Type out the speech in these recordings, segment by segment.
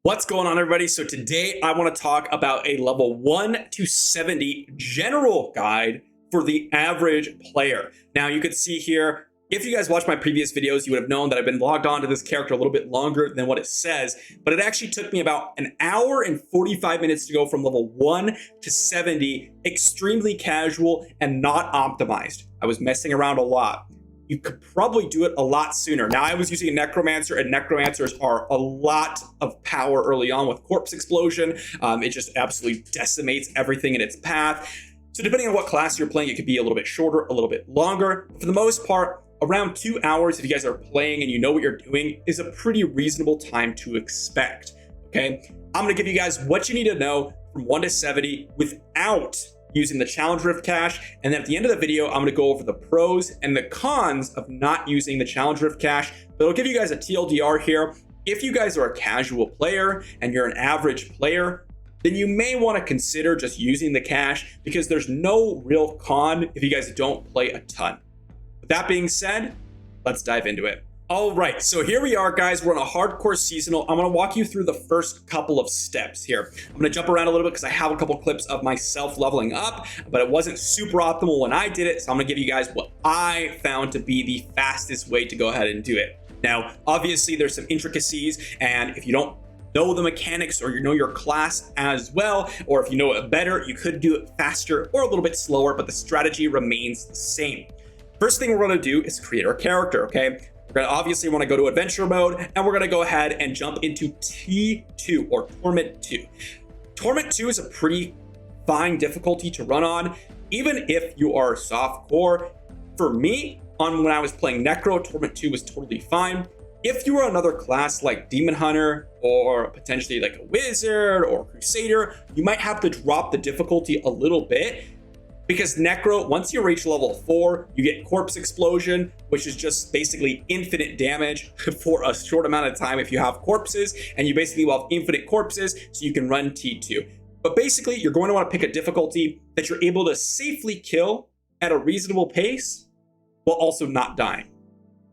What's going on, everybody? So today I want to talk about a level 1 to 70 general guide for the average player. Now you can see here, if you guys watched my previous videos, you would have known that I've been logged on to this character a little bit longer than what it says, but it actually took me about an hour and 45 minutes to go from level 1 to 70, extremely casual and not optimized. I was messing around a lot. You could probably do it a lot sooner. Now, I was using a Necromancer, and Necromancers are a lot of power early on with Corpse Explosion. It just absolutely decimates everything in its path. So depending on what class you're playing, it could be a little bit shorter, a little bit longer. For the most part, around 2 hours, if you guys are playing and you know what you're doing, is a pretty reasonable time to expect, okay? I'm gonna give you guys what you need to know from 1 to 70 without using the challenge rift cache, and then at the end of the video I'm going to go over the pros and the cons of not using the challenge rift cache. But I'll give you guys a TLDR here. If you guys are a casual player and you're an average player, then you may want to consider just using the cache, because there's no real con if you guys don't play a ton. With that being said, let's dive into it. All right, so here we are, guys. We're on a hardcore seasonal. I'm gonna walk you through the first couple of steps here. I'm gonna jump around a little bit because I have a couple clips of myself leveling up, but it wasn't super optimal when I did it. So I'm gonna give you guys what I found to be the fastest way to go ahead and do it. Now, obviously there's some intricacies, and if you don't know the mechanics or you know your class as well, or if you know it better, you could do it faster or a little bit slower, but the strategy remains the same. First thing we're gonna do is create our character, okay? We're gonna obviously want to go to adventure mode, and we're gonna go ahead and jump into T2 or Torment 2. Torment 2 is a pretty fine difficulty to run on, even if you are soft core. For me, when I was playing Necro, Torment 2 was totally fine. If you are another class like Demon Hunter or potentially like a Wizard or Crusader, you might have to drop the difficulty a little bit. Because Necro, once you reach level 4, you get Corpse Explosion, which is just basically infinite damage for a short amount of time if you have corpses, and you basically will have infinite corpses, so you can run T2. But basically, you're going to want to pick a difficulty that you're able to safely kill at a reasonable pace, while also not dying,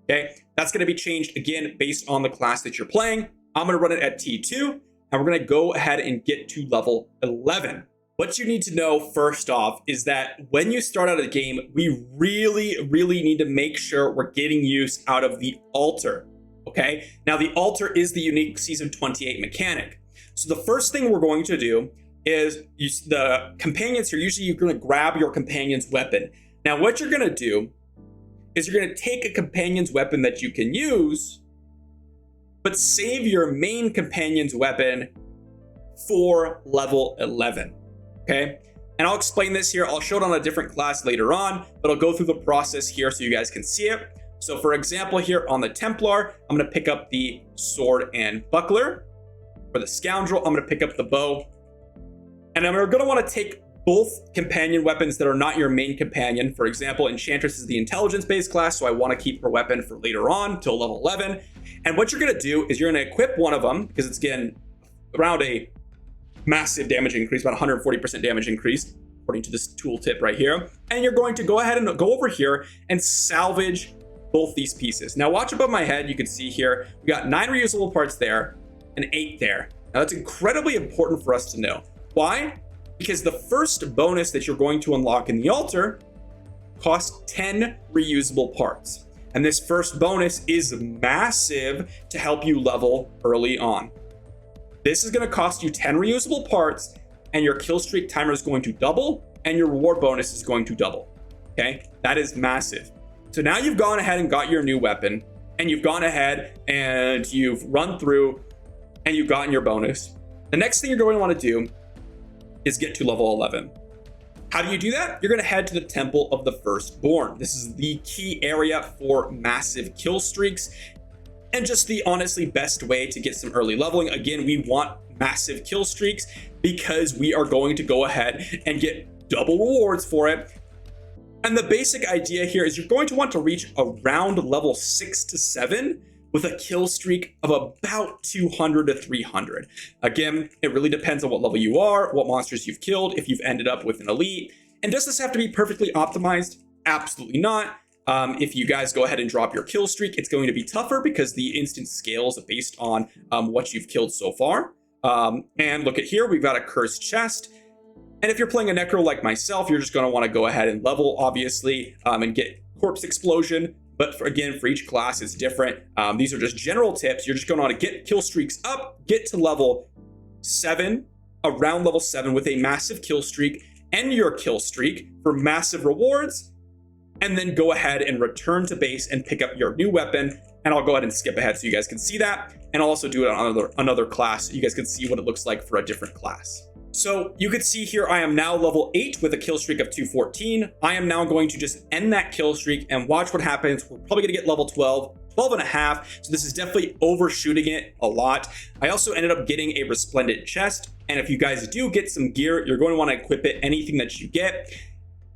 okay? That's going to be changed, again, based on the class that you're playing. I'm going to run it at T2, and we're going to go ahead and get to level 11. What you need to know first off is that when you start out a game, we really need to make sure we're getting use out of the altar, okay? Now, the altar is the unique Season 28 mechanic. So the first thing we're going to do is the companions here, usually you're going to grab your companion's weapon. Now, what you're going to do is you're going to take a companion's weapon that you can use, but save your main companion's weapon for level 11. Okay, and I'll explain this here. I'll show it on a different class later on, but I'll go through the process here so you guys can see it. So for example, here on the Templar, I'm going to pick up the sword and buckler. For the Scoundrel, I'm going to pick up the bow. And I'm going to want to take both companion weapons that are not your main companion. For example, Enchantress is the intelligence-based class, so I want to keep her weapon for later on till level 11. And what you're going to do is you're going to equip one of them, because it's, again, around a massive damage increase, about 140% damage increase, according to this tooltip right here. And you're going to go ahead and go over here and salvage both these pieces. Now, watch above my head. You can see here, we got 9 reusable parts there and 8 there. Now, that's incredibly important for us to know. Why? Because the first bonus that you're going to unlock in the altar costs 10 reusable parts. And this first bonus is massive to help you level early on. This is going to cost you 10 reusable parts, and your kill streak timer is going to double, and your reward bonus is going to double. Okay, that is massive. So now you've gone ahead and got your new weapon, and you've gone ahead and you've run through, and you've gotten your bonus. The next thing you're going to want to do is get to level 11. How do you do that? You're going to head to the Temple of the Firstborn. This is the key area for massive kill streaks, and just the honestly best way to get some early leveling. Again, we want massive kill streaks because we are going to go ahead and get double rewards for it. And the basic idea here is you're going to want to reach around level 6 to 7 with a kill streak of about 200 to 300. Again, it really depends on what level you are, what monsters you've killed, if you've ended up with an elite. And does this have to be perfectly optimized? Absolutely not. If you guys go ahead and drop your kill streak, it's going to be tougher because the instant scales based on what you've killed so far. And look at here, we've got a cursed chest. And if you're playing a necro like myself, you're just going to want to go ahead and level, obviously, and get corpse explosion. But again, for each class, it's different. These are just general tips. You're just going to want to get kill streaks up, get to level 7, around level 7 with a massive kill streak, end your kill streak for massive rewards, and then go ahead and return to base and pick up your new weapon. And I'll go ahead and skip ahead so you guys can see that. And I'll also do it on another class so you guys can see what it looks like for a different class. So you can see here, I am now level 8 with a kill streak of 214. I am now going to just end that kill streak and watch what happens. We're probably gonna get level 12, 12 and a half. So this is definitely overshooting it a lot. I also ended up getting a resplendent chest. And if you guys do get some gear, you're going to want to equip it, anything that you get.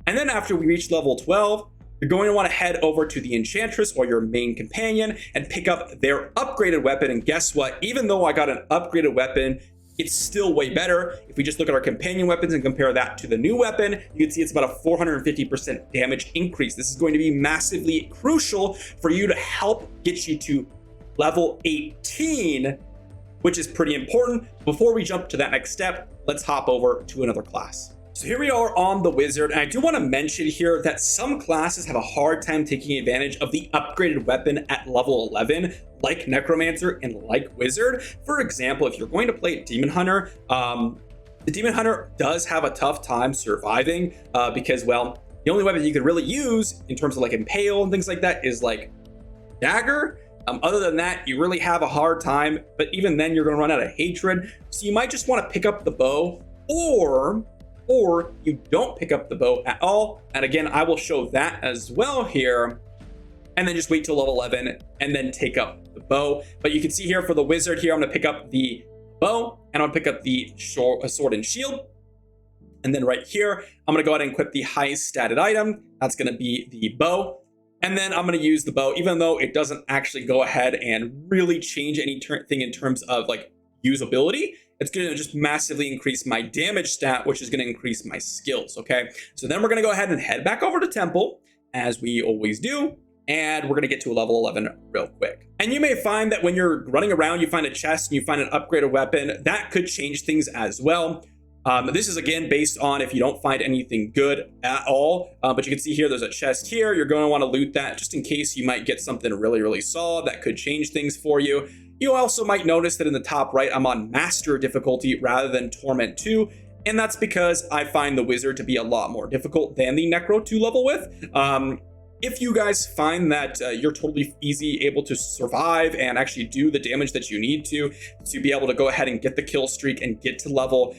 And then after we reach level 12, you're going to want to head over to the Enchantress or your main companion and pick up their upgraded weapon. And guess what? Even though I got an upgraded weapon, it's still way better. If we just look at our companion weapons and compare that to the new weapon, you can see it's about a 450% damage increase. This is going to be massively crucial for you to help get you to level 18, which is pretty important. Before we jump to that next step, let's hop over to another class. So here we are on the Wizard, and I do want to mention here that some classes have a hard time taking advantage of the upgraded weapon at level 11, like Necromancer and like Wizard. For example, if you're going to play Demon Hunter, the Demon Hunter does have a tough time surviving because, well, the only weapon you can really use in terms of like Impale and things like that is like Dagger. Other than that, you really have a hard time, but even then you're going to run out of hatred. So you might just want to pick up the bow, or you don't pick up the bow at all. And again, I will show that as well here. And then just wait till level 11 and then take up the bow. But you can see here for the Wizard here, I'm going to pick up the bow and I'll pick up the sword and shield. And then right here, I'm going to go ahead and equip the highest statted item. That's going to be the bow. And then I'm going to use the bow, even though it doesn't actually go ahead and really change anything in terms of like usability. It's going to just massively increase my damage stat, which is going to increase my skills, okay? So then we're going to go ahead and head back over to Temple, as we always do, and we're going to get to a level 11 real quick. And you may find that when you're running around, you find a chest and you find an upgraded weapon, that could change things as well. This is again based on if you don't find anything good at all, but you can see here there's a chest here. You're going to want to loot that just in case you might get something really, really solid that could change things for you. You also might notice that in the top right, I'm on Master difficulty rather than Torment 2, and that's because I find the Wizard to be a lot more difficult than the Necro to level with. If you guys find that you're totally able to survive and actually do the damage that you need to be able to go ahead and get the kill streak and get to level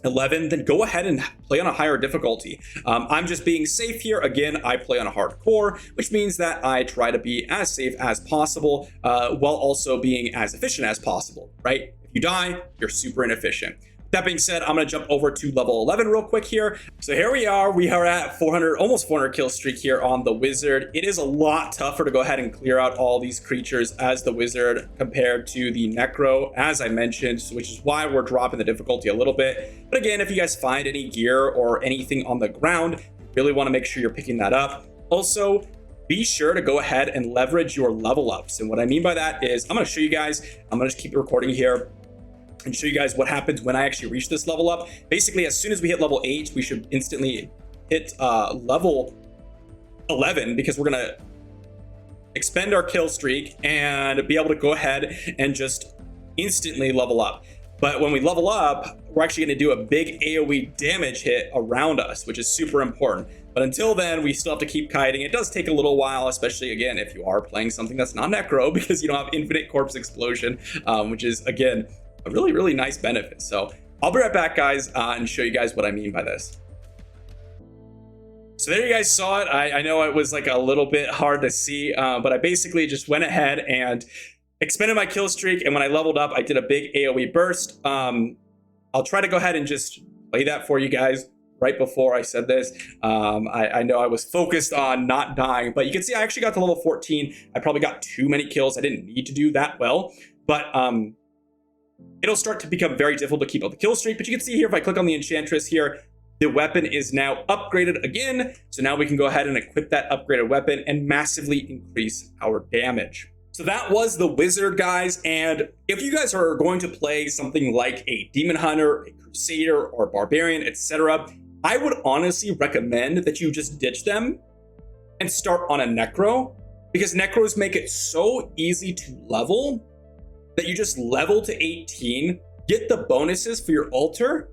11, then go ahead and play on a higher difficulty. I'm just being safe here. Again, I play on a hardcore, which means that I try to be as safe as possible while also being as efficient as possible, right? If you die, you're super inefficient. That being said, I'm going to jump over to level 11 real quick here. So here we are at 400, almost 400 kill streak here on the Wizard. It is a lot tougher to go ahead and clear out all these creatures as the Wizard compared to the Necro, as I mentioned, which is why we're dropping the difficulty a little bit. But again, if you guys find any gear or anything on the ground, you really want to make sure you're picking that up. Also, be sure to go ahead and leverage your level ups. And what I mean by that is I'm going to show you guys, I'm going to just keep recording here and show you guys what happens when I actually reach this level up. Basically, as soon as we hit level 8, we should instantly hit level 11 because we're gonna expend our kill streak and be able to go ahead and just instantly level up. But when we level up, we're actually gonna do a big AoE damage hit around us, which is super important. But until then, we still have to keep kiting. It does take a little while, especially again, if you are playing something that's not Necro, because you don't have infinite corpse explosion, which is again, a really, really nice benefit. So I'll be right back, guys, and show you guys what I mean by this. So there you guys saw it. I know it was like a little bit hard to see, but I basically just went ahead and expended my kill streak. And when I leveled up, I did a big AoE burst. I'll try to go ahead and just play that for you guys right before I said this. I know I was focused on not dying, but you can see I actually got to level 14. I probably got too many kills. I didn't need to do that well, but it'll start to become very difficult to keep up the kill streak. But you can see here, if I click on the Enchantress here, The weapon is now upgraded again. So now we can go ahead and equip that upgraded weapon and massively increase our damage. So that was the wizard, guys. And if you guys are going to play something like a demon hunter, a crusader, or barbarian, etc., I would honestly recommend that you just ditch them and start on a necro, because necros make it so easy to level that you just level to 18, get the bonuses for your altar,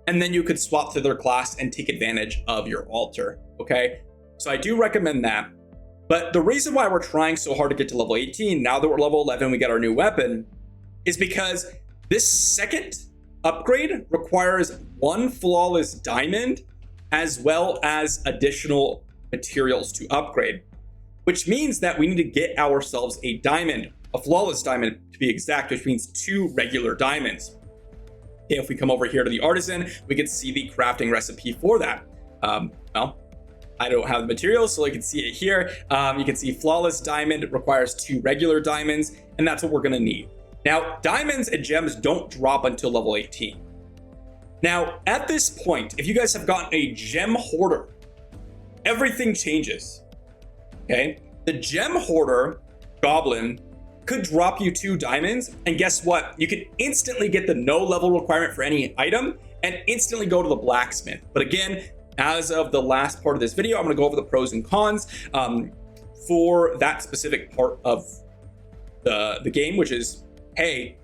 and then you could swap to their class and take advantage of your altar. Okay, so I do recommend that. But the reason why we're trying so hard to get to level 18 now that we're level 11, we get our new weapon, is because this second upgrade requires 1 flawless diamond as well as additional materials to upgrade, which means that we need to get ourselves a diamond, a flawless diamond to be exact, which means 2 regular diamonds. Okay, if we come over here to the artisan, we can see the crafting recipe for that. Well, I don't have the materials, so I can see it here. You can see flawless diamond requires 2 regular diamonds, and that's what we're gonna need. Now, diamonds and gems don't drop until level 18. Now, at this point, if you guys have gotten a gem hoarder, everything changes, okay? The gem hoarder goblin could drop you 2 diamonds, and guess what? You can instantly get the no level requirement for any item and instantly go to the blacksmith. But again, as of the last part of this video, I'm gonna go over the pros and cons for that specific part of the game, which is, hey,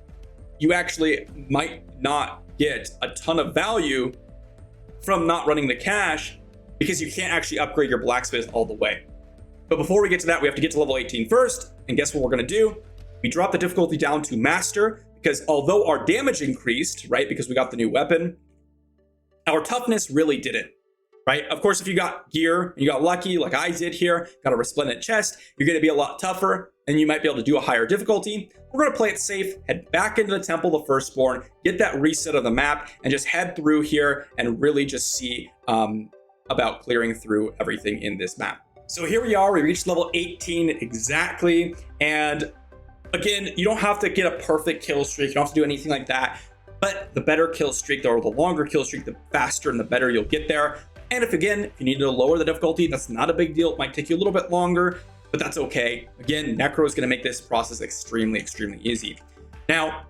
you actually might not get a ton of value from not running the cache because you can't actually upgrade your blacksmith all the way. But before we get to that, we have to get to level 18 first. And guess what we're gonna do? We drop the difficulty down to master, because although our damage increased, right, because we got the new weapon, our toughness really didn't, right? Of course, if you got gear, you got lucky like I did here, got a resplendent chest, you're gonna be a lot tougher and you might be able to do a higher difficulty. We're gonna play it safe, head back into the Temple of the Firstborn, get that reset of the map, and just head through here and really just see about clearing through everything in this map. So here we are, we reached level 18 exactly. And again, you don't have to get a perfect kill streak, you don't have to do anything like that. But the better kill streak, or the longer kill streak, the faster and the better you'll get there. And if you need to lower the difficulty, that's not a big deal. It might take you a little bit longer, but that's okay. Again, Necro is gonna make this process extremely easy. Now,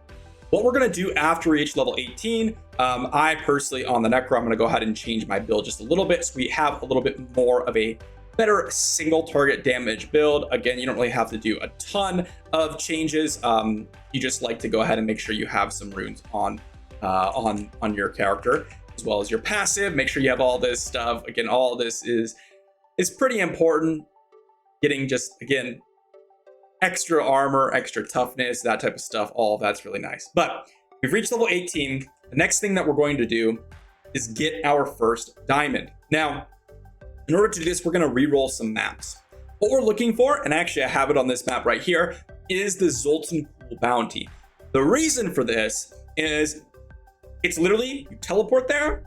what we're gonna do after we reach level 18, I personally on the Necro, I'm gonna go ahead and change my build just a little bit so we have a little bit more of a better single target damage build. Again, you don't really have to do a ton of changes. You just like to go ahead and make sure you have some runes on your character, as well as your passive. Make sure you have all this stuff. Again, all this is pretty important. Getting just, again, extra armor, extra toughness, that type of stuff, all of that's really nice. But we've reached level 18. The next thing that we're going to do is get our first diamond. Now, in order to do this, we're going to re-roll some maps. What we're looking for, and actually I have it on this map right here, is the Zoltan Pool bounty. The reason for this is it's literally, you teleport there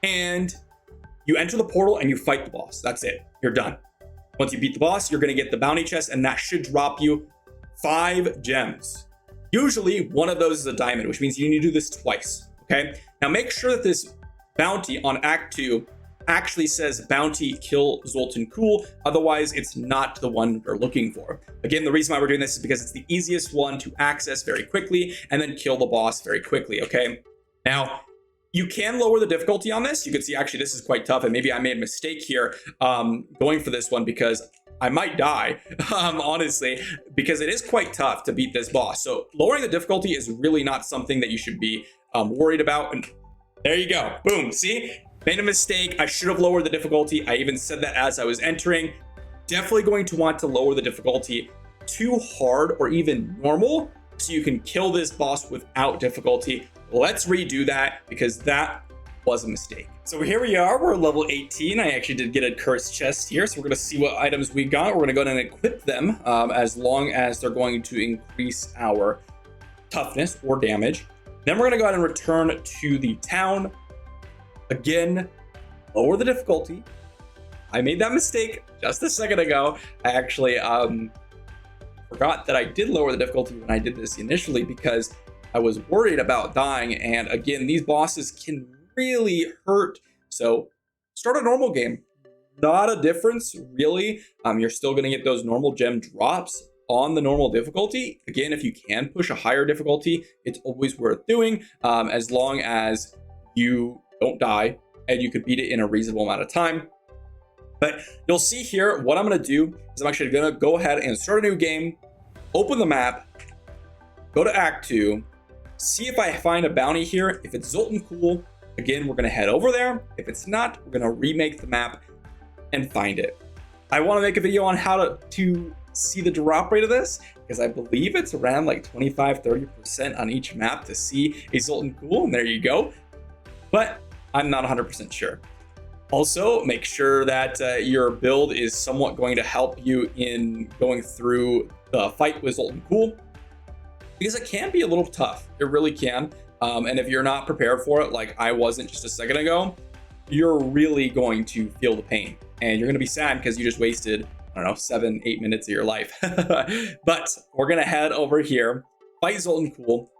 and you enter the portal and you fight the boss. That's it. You're done. Once you beat the boss, you're going to get the bounty chest, and that should drop you 5 gems. Usually one of those is a diamond, which means you need to do this twice. Okay. Now make sure that this bounty on Act 2 actually says bounty kill Zoltan Pool, otherwise it's not the one we're looking for. Again, the reason why we're doing this is because it's the easiest one to access very quickly and then kill the boss very quickly. Okay, now you can lower the difficulty on this. You can see actually this is quite tough, and maybe I made a mistake here going for this one because I might die, honestly, because it is quite tough to beat this boss. So lowering the difficulty is really not something that you should be worried about. And there you go, boom, see? Made a mistake. I should have lowered the difficulty. I even said that as I was entering. Definitely going to want to lower the difficulty to hard or even normal so you can kill this boss without difficulty. Let's redo that because that was a mistake. So here we are, we're level 18. I actually did get a cursed chest here, so we're gonna see what items we got. We're gonna go ahead and equip them as long as they're going to increase our toughness or damage. Then we're gonna go ahead and return to the town. Again, lower the difficulty. I made that mistake just a second ago. I actually forgot that I did lower the difficulty when I did this initially because I was worried about dying. And again, these bosses can really hurt So start a normal game. Not a difference, really. You're still going to get those normal gem drops on the normal difficulty. Again, if you can push a higher difficulty, it's always worth doing, as long as you don't die and you could beat it in a reasonable amount of time. But you'll see here, what I'm going to do is I'm actually going to go ahead and start a new game, open the map, go to Act 2, see if I find a bounty here. If it's Zoltan Cool, again, we're going to head over there. If it's not, we're going to remake the map and find it. I want to make a video on how to see the drop rate of this, because I believe it's around like 25-30% on each map to see a Zoltan Cool, and there you go. But I'm not 100% sure. Also, make sure that your build is somewhat going to help you in going through the fight with Zoltan Cool, because it can be a little tough. It really can. And if you're not prepared for it, like I wasn't just a second ago, you're really going to feel the pain. And you're going to be sad because you just wasted, I don't know, 7-8 minutes of your life. But we're going to head over here, fight Zoltan Cool,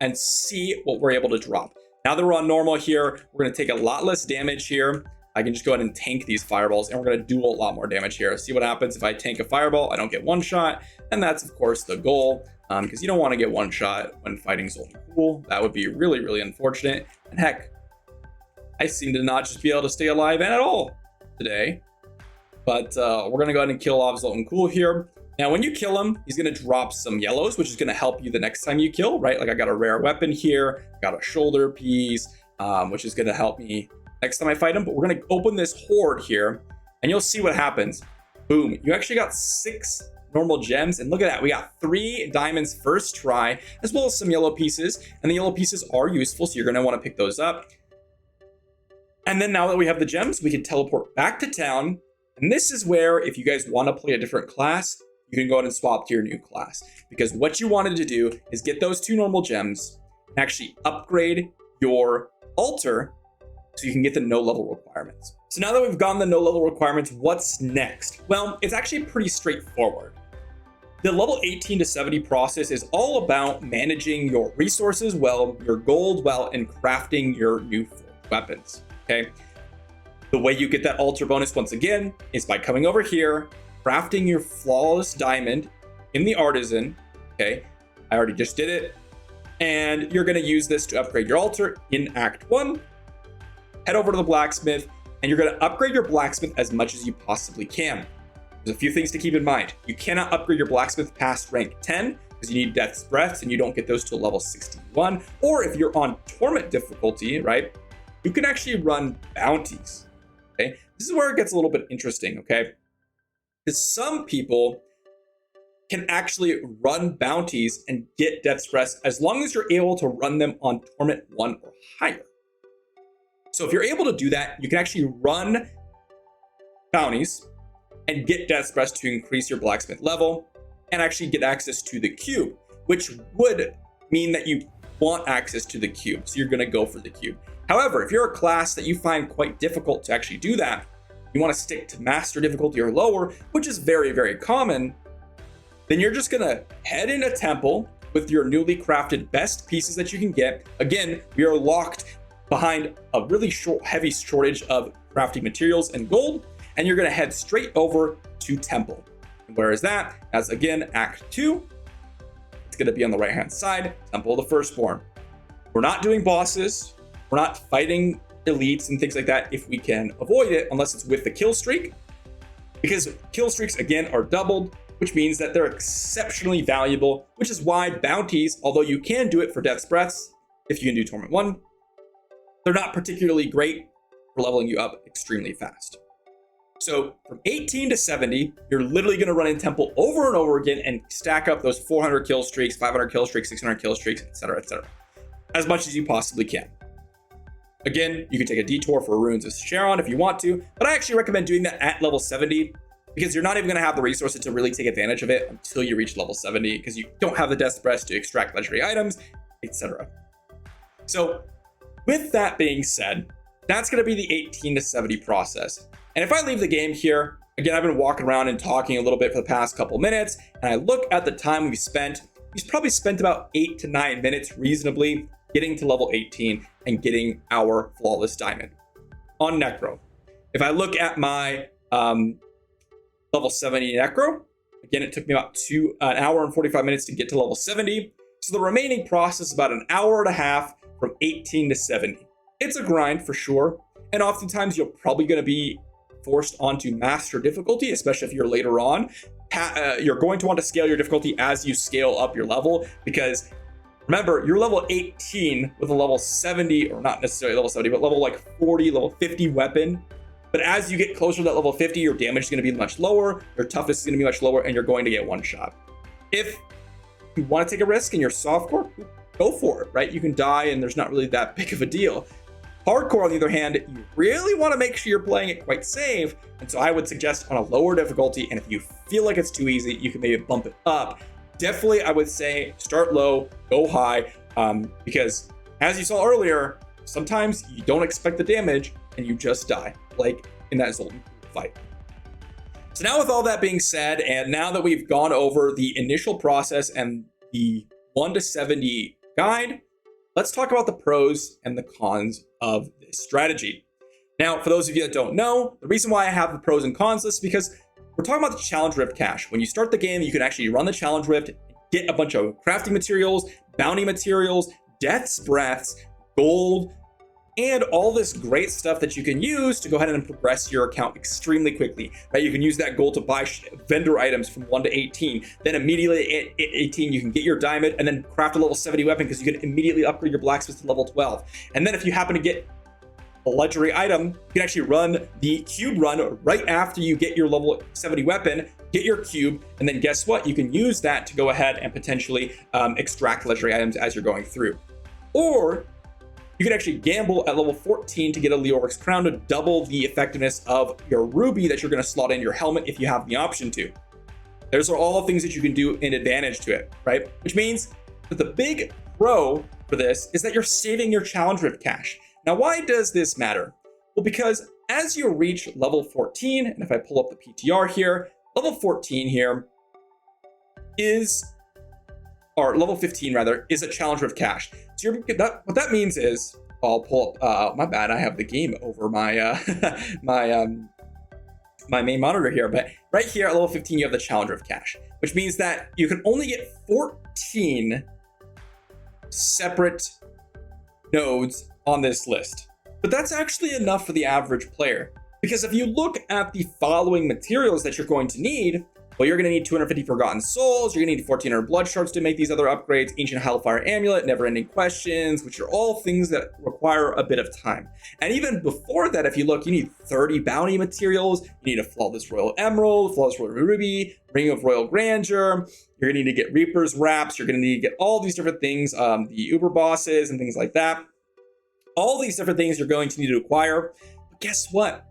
and see what we're able to drop. Now that we're on normal here, we're going to take a lot less damage here. I can just go ahead and tank these fireballs, and we're going to do a lot more damage here. See what happens if I tank a fireball. I don't get one shot, and that's of course the goal, because you don't want to get one shot when fighting Zoltan Cool. That would be really, really unfortunate. And heck, I seem to not just be able to stay alive at all today. But we're going to go ahead and kill off Zoltan Cool here. Now, when you kill him, he's going to drop some yellows, which is going to help you the next time you kill, right? Like I got a rare weapon here, got a shoulder piece, which is going to help me next time I fight him. But we're going to open this horde here, and you'll see what happens. Boom. You actually got 6 normal gems, and look at that. We got 3 diamonds first try, as well as some yellow pieces, and the yellow pieces are useful, so you're going to want to pick those up. And then now that we have the gems, we can teleport back to town. And this is where, if you guys want to play a different class, you can go ahead and swap to your new class. Because what you wanted to do is get those 2 normal gems and actually upgrade your altar so you can get the no level requirements. So now that we've gotten the no level requirements, what's next? Well, it's actually pretty straightforward. The level 18 to 70 process is all about managing your resources well, your gold well, and crafting your new weapons, okay? The way you get that altar bonus once again is by coming over here, crafting your flawless diamond in the artisan, okay? I already just did it. And you're gonna use this to upgrade your altar in Act 1. Head over to the blacksmith, and you're gonna upgrade your blacksmith as much as you possibly can. There's a few things to keep in mind. You cannot upgrade your blacksmith past rank 10, because you need Death's Breaths, and you don't get those till level 61. Or if you're on Torment difficulty, right, you can actually run bounties. Okay, this is where it gets a little bit interesting, okay? Because some people can actually run bounties and get Death's Breaths as long as you're able to run them on Torment 1 or higher. So if you're able to do that, you can actually run bounties and get Death's Breaths to increase your blacksmith level and actually get access to the cube, which would mean that you want access to the cube. So you're going to go for the cube. However, if you're a class that you find quite difficult to actually do that, you want to stick to master difficulty or lower, which is very, very common, then you're just going to head in a temple with your newly crafted best pieces that you can get. Again, we are locked behind a really heavy shortage of crafting materials and gold, and you're going to head straight over to temple. And where is that? That's again Act 2. It's going to be on the right hand side, Temple of the Firstborn. We're not doing bosses. We're not fighting elites and things like that if we can avoid it, unless it's with the kill streak, because kill streaks again are doubled, which means that they're exceptionally valuable, which is why bounties, although you can do it for Death's Breaths if you can do Torment 1, they're not particularly great for leveling you up extremely fast. So from 18 to 70, you're literally going to run in temple over and over again and stack up those 400 kill streaks, 500 kill streaks, 600 kill streaks, etc., as much as you possibly can. Again, you can take a detour for Runes of Sharon if you want to, but I actually recommend doing that at level 70, because you're not even going to have the resources to really take advantage of it until you reach level 70, because you don't have the Death's Breath to extract legendary items, etc. So with that being said, that's going to be the 18 to 70 process. And if I leave the game here, again, I've been walking around and talking a little bit for the past couple minutes, and I look at the time we've probably spent about 8 to 9 minutes reasonably getting to level 18 and getting our flawless diamond. on Necro. If I look at my level 70 Necro, again, it took me about an hour and 45 minutes to get to level 70. So the remaining process is about an hour and a half from 18 to 70. It's a grind for sure. And oftentimes you're probably going to be forced onto master difficulty, especially if you're later on. You're going to want to scale your difficulty as you scale up your level, because remember, you're level 18 with a level 70, or not necessarily level 70, but level like 40, level 50 weapon. But as you get closer to that level 50, your damage is going to be much lower, your toughness is going to be much lower, and you're going to get one shot. If you want to take a risk and you're softcore, go for it, right? You can die and there's not really that big of a deal. Hardcore, on the other hand, you really want to make sure you're playing it quite safe. And so I would suggest on a lower difficulty, and if you feel like it's too easy, you can maybe bump it up. Definitely, I would say start low, go high, because as you saw earlier, sometimes you don't expect the damage and you just die, like in that Zoltan fight. So now with all that being said, and now that we've gone over the initial process and the 1 to 70 guide, let's talk about the pros and the cons of this strategy. Now, for those of you that don't know, the reason why I have the pros and cons list is because we're talking about the Challenge Rift cache. When you start the game, you can actually run the Challenge Rift, get a bunch of crafting materials, bounty materials, death's breaths, gold, and all this great stuff that you can use to go ahead and progress your account extremely quickly, right? You can use that gold to buy vendor items from 1 to 18. Then immediately at 18, you can get your diamond and then craft a level 70 weapon, because you can immediately upgrade your blacksmith to level 12. And then if you happen to get a legendary item, you can actually run the cube run right after you get your level 70 weapon, get your cube, and then guess what? You can use that to go ahead and potentially extract legendary items as you're going through. Or you can actually gamble at level 14 to get a Leoric's Crown to double the effectiveness of your ruby that you're going to slot in your helmet if you have the option to. Those are all things that you can do in advantage to it, right? Which means that the big pro for this is that you're saving your Challenge Rift cache. Now, why does this matter? Well, because as you reach level 14, and if I pull up the PTR here, level 14 here is, or level 15 rather, is a Challenge Rift cache. So what that means is, I'll pull up, my bad, I have the game over my my main monitor here, but right here at level 15, you have the Challenge Rift cache, which means that you can only get 14 separate nodes on this list. But that's actually enough for the average player, because if you look at the following materials that you're going to need, well, you're going to need 250 Forgotten Souls, you're going to need 1400 Blood Shards to make these other upgrades, Ancient Hellfire Amulet, Never Ending Questions, which are all things that require a bit of time. And even before that, if you look, you need 30 bounty materials, you need a Flawless Royal Emerald, Flawless Royal Ruby, Ring of Royal Grandeur, you're going to need to get Reaper's Wraps, you're going to need to get all these different things, the Uber Bosses and things like that. All these different things you're going to need to acquire. But guess what?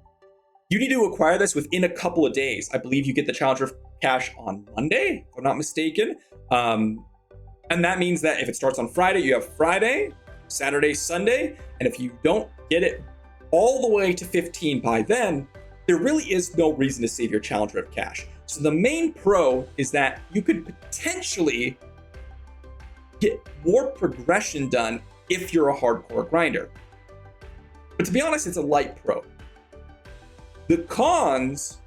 You need to acquire this within a couple of days. I believe you get the Challenge Rift cache on Monday, if I'm not mistaken. And that means that if it starts on Friday, you have Friday, Saturday, Sunday. And if you don't get it all the way to 15 by then, there really is no reason to save your Challenge Rift cache. So the main pro is that you could potentially get more progression done if you're a hardcore grinder. But to be honest, it's a light pro. The cons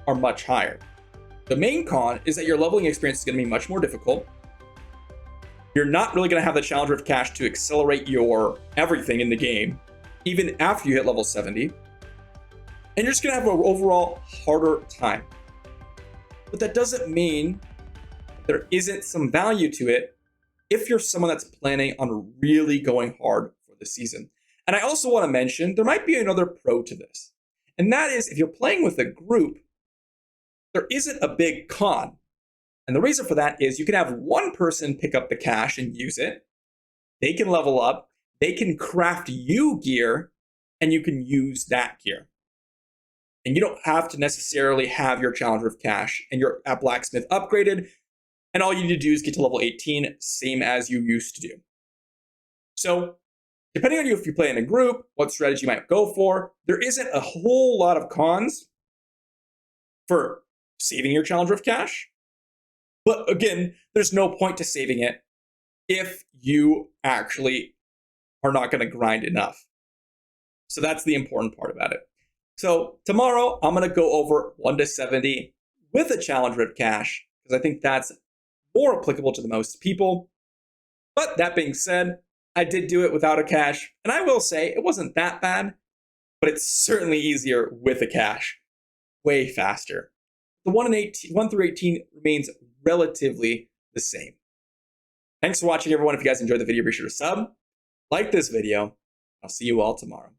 are much higher. The main con is that your leveling experience is going to be much more difficult. You're not really going to have the Challenge Rift cache to accelerate your everything in the game, even after you hit level 70. And you're just going to have an overall harder time. But that doesn't mean there isn't some value to it if you're someone that's planning on really going hard for the season. And I also want to mention, there might be another pro to this. And that is, if you're playing with a group, there isn't a big con. And the reason for that is you can have one person pick up the cache and use it. They can level up, they can craft you gear, and you can use that gear. And you don't have to necessarily have your Challenge Rift cache and your blacksmith upgraded. And all you need to do is get to level 18, same as you used to do. So, depending on you, if you play in a group, what strategy you might go for, there isn't a whole lot of cons for saving your Challenge Rift cache. But again, there's no point to saving it if you actually are not going to grind enough. So that's the important part about it. So tomorrow, I'm going to go over 1 to 70 with a challenge with cash, because I think that's more applicable to the most people. But that being said, I did do it without a cache, and I will say it wasn't that bad, but it's certainly easier with a cache. Way faster. The 1 through 18 remains relatively the same. Thanks for watching, everyone. If you guys enjoyed the video, be sure to sub, like this video. I'll see you all tomorrow.